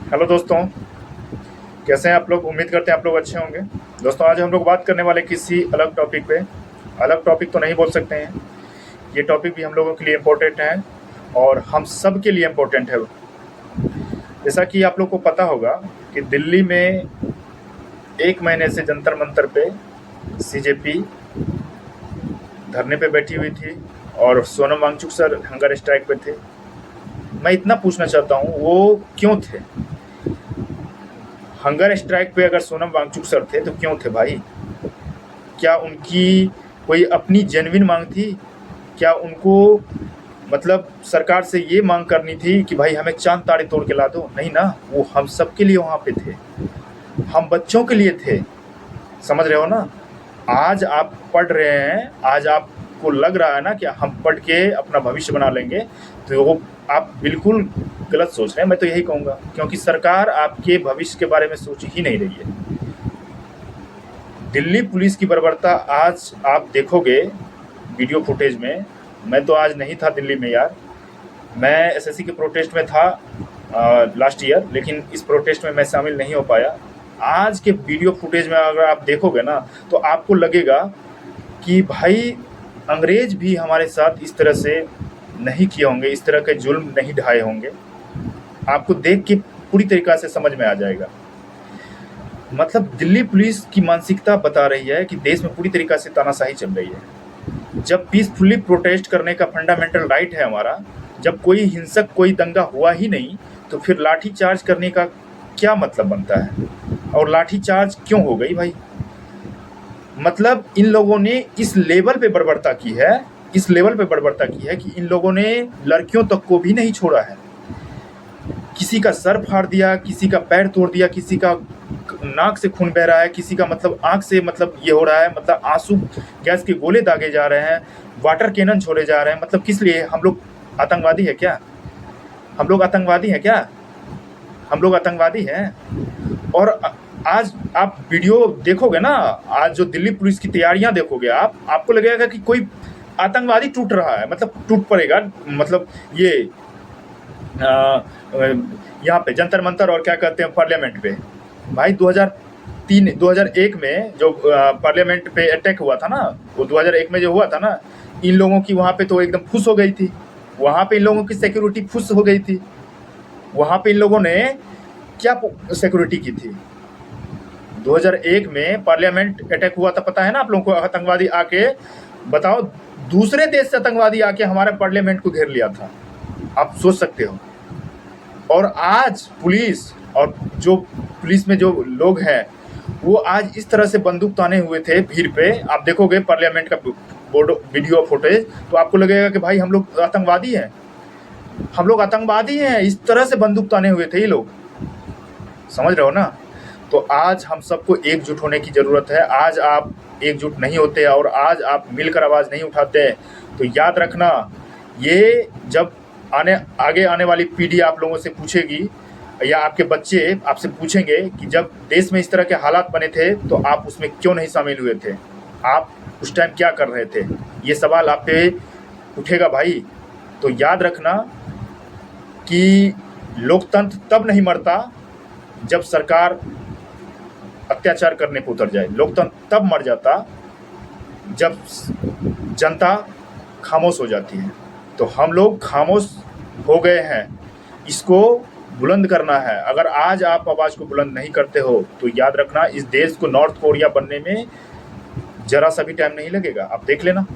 Hello दोस्तों, कैसे हैं आप लोग। उम्मीद करते हैं आप लोग अच्छे होंगे। दोस्तों, आज हम लोग बात करने वाले किसी अलग टॉपिक पे। अलग टॉपिक तो नहीं बोल सकते हैं, ये टॉपिक भी हम लोगों के लिए इम्पोर्टेंट है और हम सब के लिए इम्पोर्टेंट है। जैसा कि आप लोग को पता होगा कि दिल्ली में 1 महीने से जंतर मंतर पे सीजेपी धरने पे बैठी हुई थी और Sonam Wangchuk sir hunger strike पे थे। मैं इतना पूछना चाहता हूँ, वो क्यों थे? हंगर स्ट्राइक पे अगर सोनम वांगचुक सर थे तो क्यों थे भाई? क्या उनकी कोई अपनी जेन्युइन मांग थी? क्या उनको मतलब सरकार से ये मांग करनी थी कि भाई हमें चांद तारे तोड़ के ला दो? नहीं ना, वो हम सब के लिए वहाँ पे थे, हम बच्चों के लिए थे। समझ रहे हो ना? आज आप पढ़ रहे हैं, आज आपको लग रहा है ना कि हम पढ़ के अपना भविष्य बना लेंगे, तो वो आप बिल्कुल गलत सोच रहे हैं। मैं तो यही कहूँगा, क्योंकि सरकार आपके भविष्य के बारे में सोच ही नहीं रही है। दिल्ली पुलिस की बर्बरता आज आप देखोगे वीडियो फुटेज में। मैं तो आज नहीं था दिल्ली में यार, मैं एसएससी के प्रोटेस्ट में था लास्ट ईयर, लेकिन इस प्रोटेस्ट में मैं शामिल नहीं हो पाया। आज के वीडियो फुटेज में अगर आप देखोगे ना, तो आपको लगेगा कि भाई अंग्रेज भी हमारे साथ इस तरह से नहीं किए होंगे, इस तरह के जुल्म नहीं ढाए होंगे। आपको देख के पूरी तरीक़ा से समझ में आ जाएगा। मतलब दिल्ली पुलिस की मानसिकता बता रही है कि देश में पूरी तरीक़ा से तानाशाही चल रही है। जब पीसफुली प्रोटेस्ट करने का फंडामेंटल राइट है हमारा, जब कोई हिंसक कोई दंगा हुआ ही नहीं, तो फिर लाठी चार्ज करने का क्या मतलब बनता है? और लाठी चार्ज क्यों हो गई भाई? मतलब इन लोगों ने इस लेवल पे बर्बरता की है, इस लेवल पे बर्बरता की है कि इन लोगों ने लड़कियों तक को भी नहीं छोड़ा है। किसी का सर फाड़ दिया, किसी का पैर तोड़ दिया, किसी का नाक से खून बह रहा है, किसी का मतलब आँख से मतलब ये हो रहा है, मतलब आंसू गैस के गोले दागे जा रहे हैं, वाटर कैनन छोड़े जा रहे हैं। मतलब किस लिए? हम लोग आतंकवादी है क्या? हम लोग आतंकवादी हैं क्या? हम लोग आतंकवादी हैं? और आज आप वीडियो देखोगे ना, आज जो दिल्ली पुलिस की तैयारियां देखोगे आप, आपको लगेगा कि कोई आतंकवादी टूट रहा है, मतलब टूट पड़ेगा। मतलब ये यहाँ पे जंतर मंतर और क्या कहते हैं पार्लियामेंट पे। भाई 2001 में जो पार्लियामेंट पे अटैक हुआ था ना, वो 2001 में जो हुआ था ना, इन लोगों की वहाँ पे तो एकदम फुस हो गई थी। वहाँ पे इन लोगों की सिक्योरिटी फुस हो गई थी। वहाँ पे इन लोगों ने क्या सिक्योरिटी की थी? 2001 में पार्लियामेंट अटैक हुआ था, पता है ना आप लोगों को? आतंकवादी आके, बताओ, दूसरे देश से आतंकवादी आके हमारे पार्लियामेंट को घेर लिया था। आप सोच सकते हो। और आज पुलिस और जो पुलिस में जो लोग हैं, वो आज इस तरह से बंदूक ताने हुए थे भीड़ पे। आप देखोगे पार्लियामेंट का वीडियो फुटेज, तो आपको लगेगा कि भाई हम लोग आतंकवादी हैं, हम लोग आतंकवादी हैं। इस तरह से बंदूक ताने हुए थे ये लोग। समझ रहे हो ना? तो आज हम सबको एकजुट होने की ज़रूरत है। आज आप एकजुट नहीं होते और आज आप मिलकर आवाज़ नहीं उठाते, तो याद रखना, ये जब आगे आने वाली पीढ़ी आप लोगों से पूछेगी, या आपके बच्चे आपसे पूछेंगे कि जब देश में इस तरह के हालात बने थे तो आप उसमें क्यों नहीं शामिल हुए थे, आप उस टाइम क्या कर रहे थे, ये सवाल आप पे उठेगा भाई। तो याद रखना कि लोकतंत्र तब नहीं मरता जब सरकार अत्याचार करने को उतर जाए। लोकतंत्र तब मर जाता जब जनता खामोश हो जाती है। तो हम लोग खामोश हो गए हैं, इसको बुलंद करना है। अगर आज आप आवाज़ को बुलंद नहीं करते हो, तो याद रखना, इस देश को नॉर्थ कोरिया बनने में ज़रा सा भी टाइम नहीं लगेगा। आप देख लेना,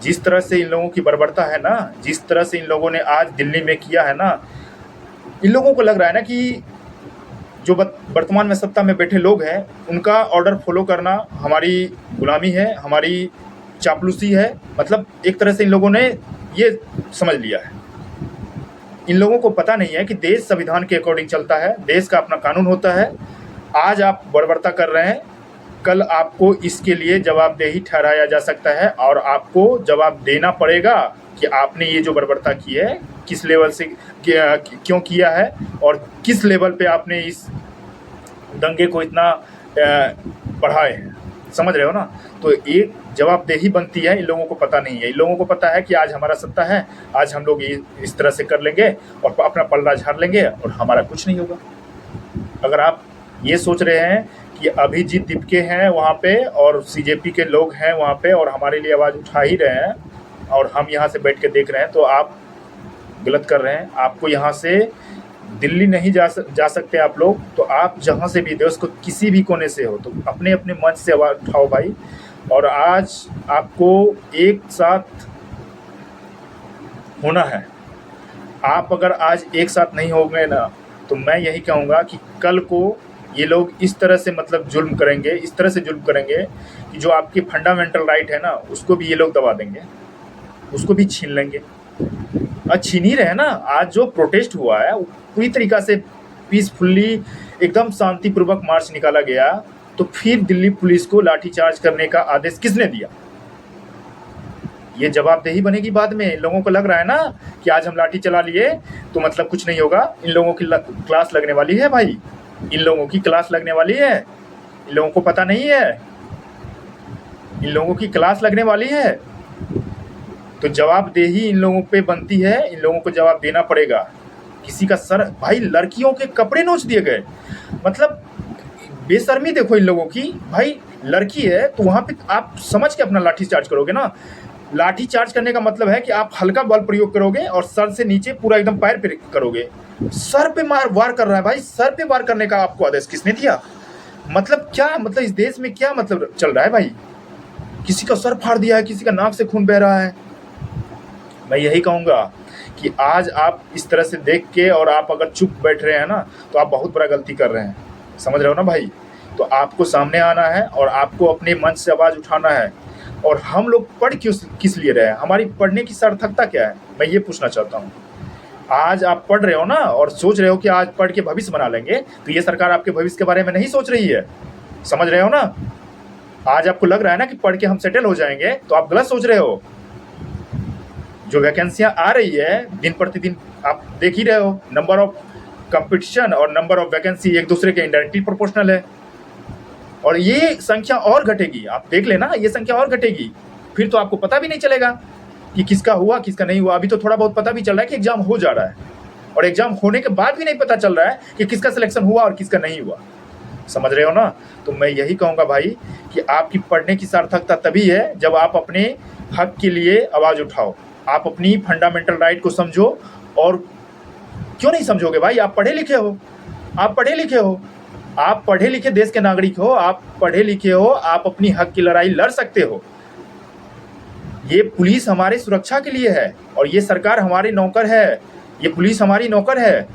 जिस तरह से इन लोगों की बर्बरता है ना, जिस तरह से इन लोगों ने आज दिल्ली में किया है ना, इन लोगों को लग रहा है ना कि जो वर्तमान में सत्ता में बैठे लोग हैं, उनका ऑर्डर फॉलो करना हमारी गुलामी है, हमारी चापलूसी है। मतलब एक तरह से इन लोगों ने ये समझ लिया है। इन लोगों को पता नहीं है कि देश संविधान के अकॉर्डिंग चलता है, देश का अपना कानून होता है। आज आप बर्बरता कर रहे हैं, कल आपको इसके लिए जवाबदेही ठहराया जा सकता है और आपको जवाब देना पड़ेगा कि आपने ये जो बर्बरता की है किस लेवल से क्यों किया है, और किस लेवल पे आपने इस दंगे को इतना बढ़ाए हैं। समझ रहे हो ना? तो एक जवाबदेही बनती है, इन लोगों को पता नहीं है। इन लोगों को पता है कि आज हमारा सत्ता है, आज हम लोग ये इस तरह से कर लेंगे और अपना पलड़ा झाड़ लेंगे और हमारा कुछ नहीं होगा। अगर आप ये सोच रहे हैं कि अभिजीत दीपके हैं वहाँ पे और सीजेपी के लोग हैं वहाँ पे और हमारे लिए आवाज़ उठा ही रहे हैं और हम यहाँ से बैठ के देख रहे हैं, तो आप गलत कर रहे हैं। आपको यहाँ से दिल्ली नहीं जा सकते आप लोग, तो आप जहाँ से भी देश को किसी भी कोने से हो, तो अपने अपने मंच से आवाज़ उठाओ भाई। और आज आपको एक साथ होना है। आप अगर आज एक साथ नहीं होंगे ना, तो मैं यही कहूँगा कि कल को ये लोग इस तरह से मतलब जुल्म करेंगे, इस तरह से जुल्म करेंगे कि जो आपके फंडामेंटल राइट है ना, उसको भी ये लोग दबा देंगे, उसको भी छीन लेंगे। छीन ही रहे ना। आज जो प्रोटेस्ट हुआ है वो पूरी तरीक़ा से पीसफुली एकदम शांतिपूर्वक मार्च निकाला गया, तो फिर दिल्ली पुलिस को लाठीचार्ज करने का आदेश किसने दिया? ये जवाबदेही बनेगी बाद में। इन लोगों को लग रहा है ना कि आज हम लाठी चला लिए तो मतलब कुछ नहीं होगा। इन लोगों की क्लास लगने वाली है भाई, इन लोगों की क्लास लगने वाली है। इन लोगों को पता नहीं है, इन लोगों की क्लास लगने वाली है। तो जवाबदेही इन लोगों पे बनती है, इन लोगों को जवाब देना पड़ेगा। किसी का सर भाई, लड़कियों के कपड़े नोच दिए गए, मतलब बेशर्मी देखो इन लोगों की। भाई लड़की है तो वहाँ पे आप समझ के अपना लाठी चार्ज करोगे ना। लाठी चार्ज करने का मतलब है कि आप हल्का बल प्रयोग करोगे और सर से नीचे पूरा एकदम पैर पे करोगे। सर पे वार कर रहा है भाई, सर पे वार करने का आपको आदेश किसने दिया? मतलब क्या, मतलब इस देश में क्या मतलब चल रहा है भाई? किसी का सर फाड़ दिया है, किसी का नाक से खून बह रहा है। मैं यही कहूँगा कि आज आप इस तरह से देख के और आप अगर चुप बैठ रहे हैं ना, तो आप बहुत बड़ा गलती कर रहे हैं। समझ रहे हो ना भाई? तो आपको सामने आना है और आपको अपने मंच से आवाज़ उठाना है। और हम लोग पढ़ किस लिए रहे हैं? हमारी पढ़ने की सार्थकता क्या है, मैं ये पूछना चाहता हूँ। आज आप पढ़ रहे हो ना और सोच रहे हो कि आज पढ़ के भविष्य बना लेंगे, तो ये सरकार आपके भविष्य के बारे में नहीं सोच रही है। समझ रहे हो ना? आज आपको लग रहा है ना कि पढ़ के हम सेटल हो जाएंगे, तो आप गलत सोच रहे हो। जो वैकेंसियां आ रही है दिन प्रतिदिन आप देख ही रहे हो, नंबर ऑफ कंपटीशन और नंबर ऑफ वैकेंसी एक दूसरे के इनडायरेक्टली प्रोपोर्शनल है। और ये संख्या और घटेगी, आप देख लेना, ये संख्या और घटेगी। फिर तो आपको पता भी नहीं चलेगा कि किसका हुआ किसका नहीं हुआ। अभी तो थोड़ा बहुत पता भी चल रहा है कि एग्जाम हो जा रहा है, और एग्जाम होने के बाद भी नहीं पता चल रहा है कि किसका सिलेक्शन हुआ और किसका नहीं हुआ। समझ रहे हो ना? तो मैं यही कहूँगा भाई कि आपकी पढ़ने की सार्थकता तभी है जब आप अपने हक के लिए आवाज़ उठाओ, आप अपनी फंडामेंटल राइट को समझो। और क्यों नहीं समझोगे भाई? आप पढ़े लिखे हो, आप पढ़े लिखे हो, आप पढ़े लिखे देश के नागरिक हो, आप पढ़े लिखे हो, आप अपनी हक की लड़ाई लड़ सकते हो। ये पुलिस हमारे सुरक्षा के लिए है और ये सरकार हमारी नौकर है, ये पुलिस हमारी नौकर है।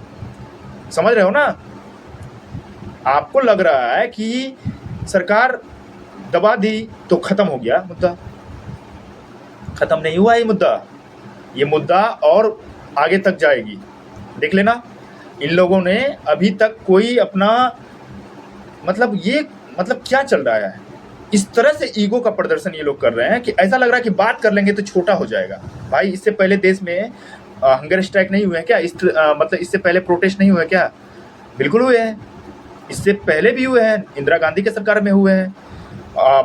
समझ रहे हो ना? आपको लग रहा है कि सरकार दबा दी तो खत्म हो गया मुद्दा, खत्म नहीं हुआ ये मुद्दा और आगे तक जाएगी। देख लेना, इन लोगों ने अभी तक कोई अपना मतलब क्या चल रहा है? इस तरह से ईगो का प्रदर्शन ये लोग कर रहे हैं कि ऐसा लग रहा है कि बात कर लेंगे तो छोटा हो जाएगा। भाई इससे पहले देश में हंगर स्ट्राइक नहीं हुए हैं क्या? मतलब इससे पहले प्रोटेस्ट नहीं हुए क्या? बिल्कुल हुए हैं, इससे पहले भी हुए हैं। इंदिरा गांधी के सरकार में हुए हैं,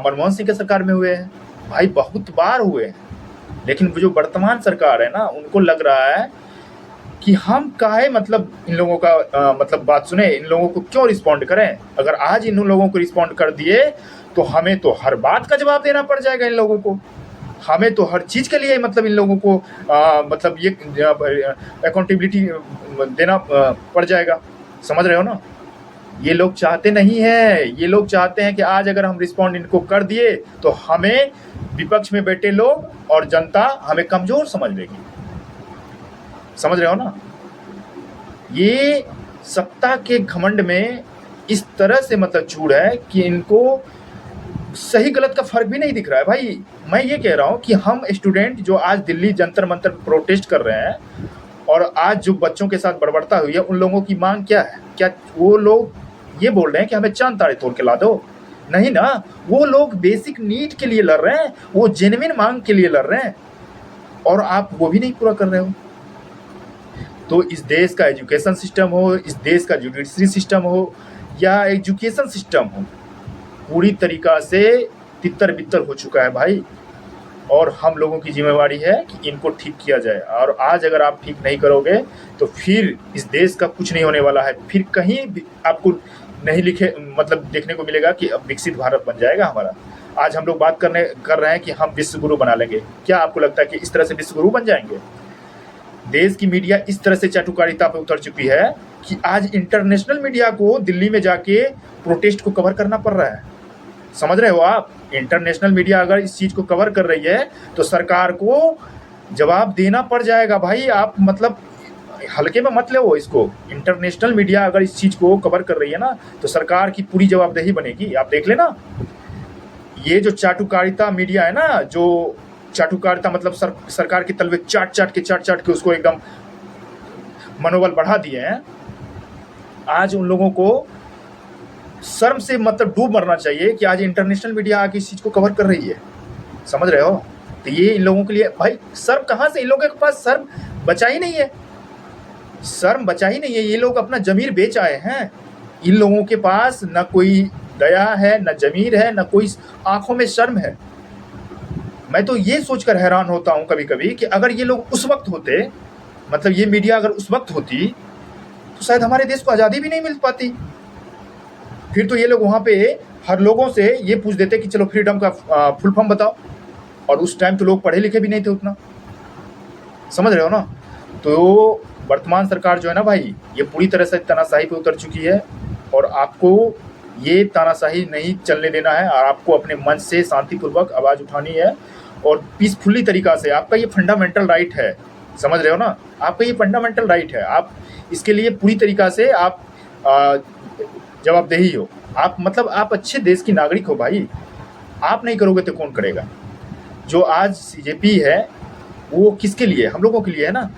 मनमोहन सिंह के सरकार में हुए हैं, भाई बहुत बार हुए हैं। लेकिन जो वर्तमान सरकार है ना, उनको लग रहा है कि हम काहे मतलब इन लोगों का मतलब बात सुने, इन लोगों को क्यों रिस्पॉन्ड करें। अगर आज इन लोगों को रिस्पॉन्ड कर दिए तो हमें तो हर बात का जवाब देना पड़ जाएगा इन लोगों को, हमें तो हर चीज़ के लिए मतलब इन लोगों को मतलब ये अकाउंटेबिलिटी देना पड़ जाएगा। समझ रहे हो ना? ये लोग चाहते नहीं हैं, ये लोग चाहते हैं कि आज अगर हम रिस्पॉन्ड इनको कर दिए तो हमें विपक्ष में बैठे लोग और जनता हमें कमज़ोर समझ लेगी। समझ रहे हो ना? ये सत्ता के घमंड में इस तरह से मतलब चूड़ है कि इनको सही गलत का फर्क भी नहीं दिख रहा है। भाई मैं ये कह रहा हूँ कि हम स्टूडेंट जो आज दिल्ली जंतर मंतर प्रोटेस्ट कर रहे हैं और आज जो बच्चों के साथ बर्बरता हुई है, उन लोगों की मांग क्या है? क्या वो लोग ये बोल रहे हैं कि हमें चांद तारे तोड़ के ला दो? नहीं ना, वो लोग बेसिक नीड के लिए लड़ रहे हैं, वो जेन्युइन मांग के लिए लड़ रहे हैं, और आप वो भी नहीं पूरा कर रहे हो। तो इस देश का एजुकेशन सिस्टम हो, इस देश का जुडिशरी सिस्टम हो या एजुकेशन सिस्टम हो, पूरी तरीक़ा से तितर बितर हो चुका है भाई, और हम लोगों की जिम्मेवारी है कि इनको ठीक किया जाए। और आज अगर आप ठीक नहीं करोगे तो फिर इस देश का कुछ नहीं होने वाला है। फिर कहीं भी आपको नहीं लिखे मतलब देखने को मिलेगा कि अब विकसित भारत बन जाएगा हमारा। आज हम लोग बात कर रहे हैं कि हम विश्व गुरु बना लेंगे। क्या आपको लगता है कि इस तरह से विश्व गुरु बन जाएंगे? देश की मीडिया इस तरह से चाटुकारिता पे उतर चुकी है कि आज इंटरनेशनल मीडिया को दिल्ली में जाके प्रोटेस्ट को कवर करना पड़ रहा है। समझ रहे हो आप? इंटरनेशनल मीडिया अगर इस चीज़ को कवर कर रही है तो सरकार को जवाब देना पड़ जाएगा भाई। आप मतलब हल्के में मत लो इसको। इंटरनेशनल मीडिया अगर इस चीज़ को कवर कर रही है ना तो सरकार की पूरी जवाबदेही बनेगी। आप देख लेना, ये जो चाटुकारिता मीडिया है ना, जो चाटुकारिता मतलब सरकार के तलवे चाट के उसको एकदम मनोबल बढ़ा दिए हैं। आज उन लोगों को शर्म से मतलब डूब मरना चाहिए कि आज इंटरनेशनल मीडिया आके इस चीज़ को कवर कर रही है। समझ रहे हो? तो ये इन लोगों के लिए भाई शर्म कहाँ से? इन लोगों के पास शर्म बचा ही नहीं है, शर्म बचा ही नहीं है। ये लोग अपना जमीर बेच आए हैं। इन लोगों के पास न कोई दया है, न जमीर है, न कोई आंखों में शर्म है। मैं तो ये सोचकर हैरान होता हूँ कभी कभी कि अगर ये लोग उस वक्त होते, मतलब ये मीडिया अगर उस वक्त होती तो शायद हमारे देश को आज़ादी भी नहीं मिल पाती। फिर तो ये लोग वहाँ पे हर लोगों से ये पूछ देते कि चलो फ्रीडम का फुल फॉर्म बताओ, और उस टाइम तो लोग पढ़े लिखे भी नहीं थे उतना। समझ रहे हो ना? तो वर्तमान सरकार जो है ना भाई, ये पूरी तरह से तानाशाही पे उतर चुकी है, और आपको ये तानाशाही नहीं चलने देना है। और आपको अपने मन से शांतिपूर्वक आवाज़ उठानी है और पीसफुली तरीक़ा से। आपका ये फंडामेंटल राइट है। समझ रहे हो ना? आपका ये फंडामेंटल राइट है। आप इसके लिए पूरी तरीक़ा से आप जवाबदेही हो। आप मतलब आप अच्छे देश की नागरिक हो भाई। आप नहीं करोगे तो कौन करेगा? जो आज सीजेपी है वो किसके लिए? हम लोगों के लिए है ना।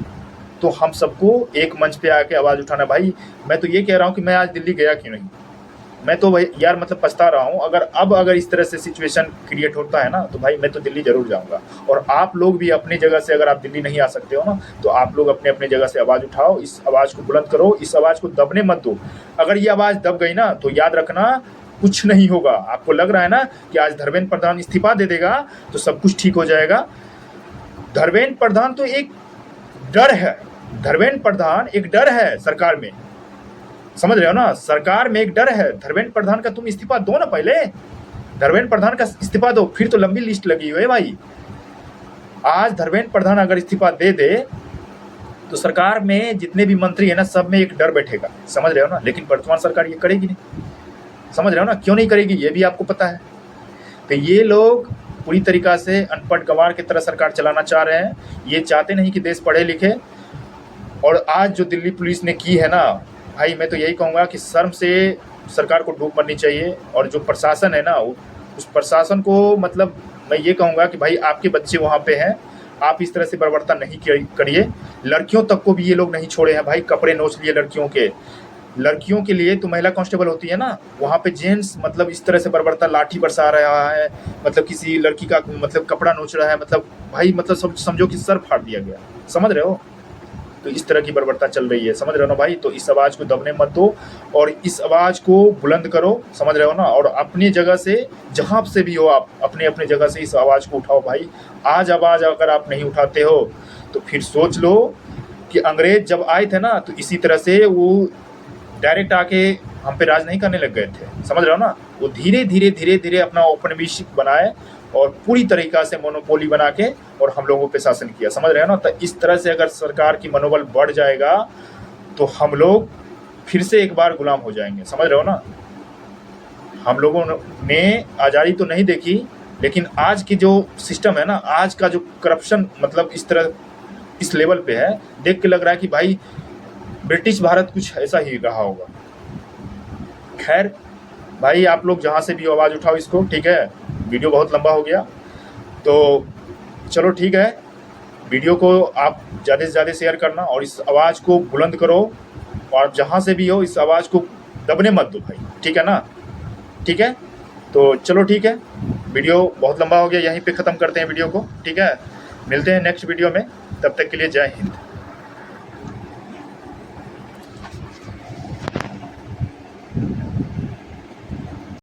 तो हम सबको एक मंच पे आके आवाज़ उठाना। भाई मैं तो ये कह रहा हूँ कि मैं आज दिल्ली गया क्यों नहीं। मैं तो भाई यार मतलब पछता रहा हूँ। अगर इस तरह से सिचुएशन क्रिएट होता है ना तो भाई मैं तो दिल्ली ज़रूर जाऊँगा। और आप लोग भी अपनी जगह से, अगर आप दिल्ली नहीं आ सकते हो ना तो आप लोग अपने अपने जगह से आवाज़ उठाओ। इस आवाज़ को बुलंद करो, इस आवाज़ को दबने मत दो। अगर ये आवाज़ दब गई ना तो याद रखना कुछ नहीं होगा। आपको लग रहा है ना कि आज धर्मेंद्र प्रधान इस्तीफा दे देगा तो सब कुछ ठीक हो जाएगा। धर्मेंद्र प्रधान तो एक डर है। धर्मेंद्र प्रधान एक डर है सरकार में। समझ रहे हो ना? सरकार में एक डर है। धर्मेंद्र प्रधान का तुम इस्तीफा दो ना, पहले धर्मेंद्र प्रधान का इस्तीफा दो, फिर तो लंबी लिस्ट लगी हुई है भाई। आज धर्मेंद्र प्रधान अगर इस्तीफा दे दे तो सरकार में जितने भी मंत्री है ना सब में एक डर बैठेगा। समझ रहे हो ना? लेकिन वर्तमान सरकार ये करेगी नहीं। समझ रहे हो ना? क्यों नहीं करेगी ये भी आपको पता है। तो ये लोग पूरी तरीक़ा से अनपढ़ गंवार की तरह सरकार चलाना चाह रहे हैं। ये चाहते नहीं कि देश पढ़े लिखे। और आज जो दिल्ली पुलिस ने की है ना भाई, मैं तो यही कहूँगा कि शर्म से सरकार को डूब मरनी चाहिए। और जो प्रशासन है ना उस प्रशासन को मतलब मैं ये कहूँगा कि भाई आपके बच्चे वहाँ पे हैं, आप इस तरह से बर्बरता नहीं करिए। लड़कियों तक को भी ये लोग नहीं छोड़े हैं भाई। कपड़े नोच लिए लड़कियों के। लड़कियों के लिए तो महिला कांस्टेबल होती है ना, वहाँ पे जेंट्स मतलब इस तरह से बर्बरता, लाठी बरसा रहा है, मतलब किसी लड़की का मतलब कपड़ा नोच रहा है। मतलब भाई मतलब समझो कि सर फाड़ दिया गया। समझ रहे हो? तो इस तरह की बर्बरता चल रही है। समझ रहे हो ना भाई? तो इस आवाज़ को दबने मत दो और इस आवाज़ को बुलंद करो। समझ रहे हो ना? और अपनी जगह से जहाँ से भी हो आप अपने अपने जगह से इस आवाज़ को उठाओ भाई। आज आवाज़ अगर आप नहीं उठाते हो तो फिर सोच लो कि अंग्रेज जब आए थे ना तो इसी तरह से वो डायरेक्ट आके हम पे राज नहीं करने लग गए थे। समझ रहे हो ना? वो धीरे धीरे अपना औपनिवेशिक बनाए और पूरी तरीक़ा से मोनोपोली बना के और हम लोगों पे शासन किया। समझ रहे हो ना? तो इस तरह से अगर सरकार की मनोबल बढ़ जाएगा तो हम लोग फिर से एक बार गुलाम हो जाएंगे। समझ रहे हो ना? हम लोगों ने आज़ादी तो नहीं देखी, लेकिन आज की जो सिस्टम है ना, आज का जो करप्शन मतलब इस लेवल पे है, देख के लग रहा है कि भाई ब्रिटिश भारत कुछ ऐसा ही रहा होगा। खैर भाई, आप लोग जहाँ से भी आवाज़ उठाओ इसको, ठीक है? वीडियो बहुत लंबा हो गया तो चलो ठीक है, वीडियो को आप ज़्यादा से ज़्यादा शेयर करना और इस आवाज़ को बुलंद करो। और जहाँ से भी हो इस आवाज़ को दबने मत दो भाई, ठीक है ना? ठीक है, तो चलो ठीक है, वीडियो बहुत लंबा हो गया, यहीं पे ख़त्म करते हैं वीडियो को, ठीक है? मिलते हैं नेक्स्ट वीडियो में, तब तक के लिए जय हिंद।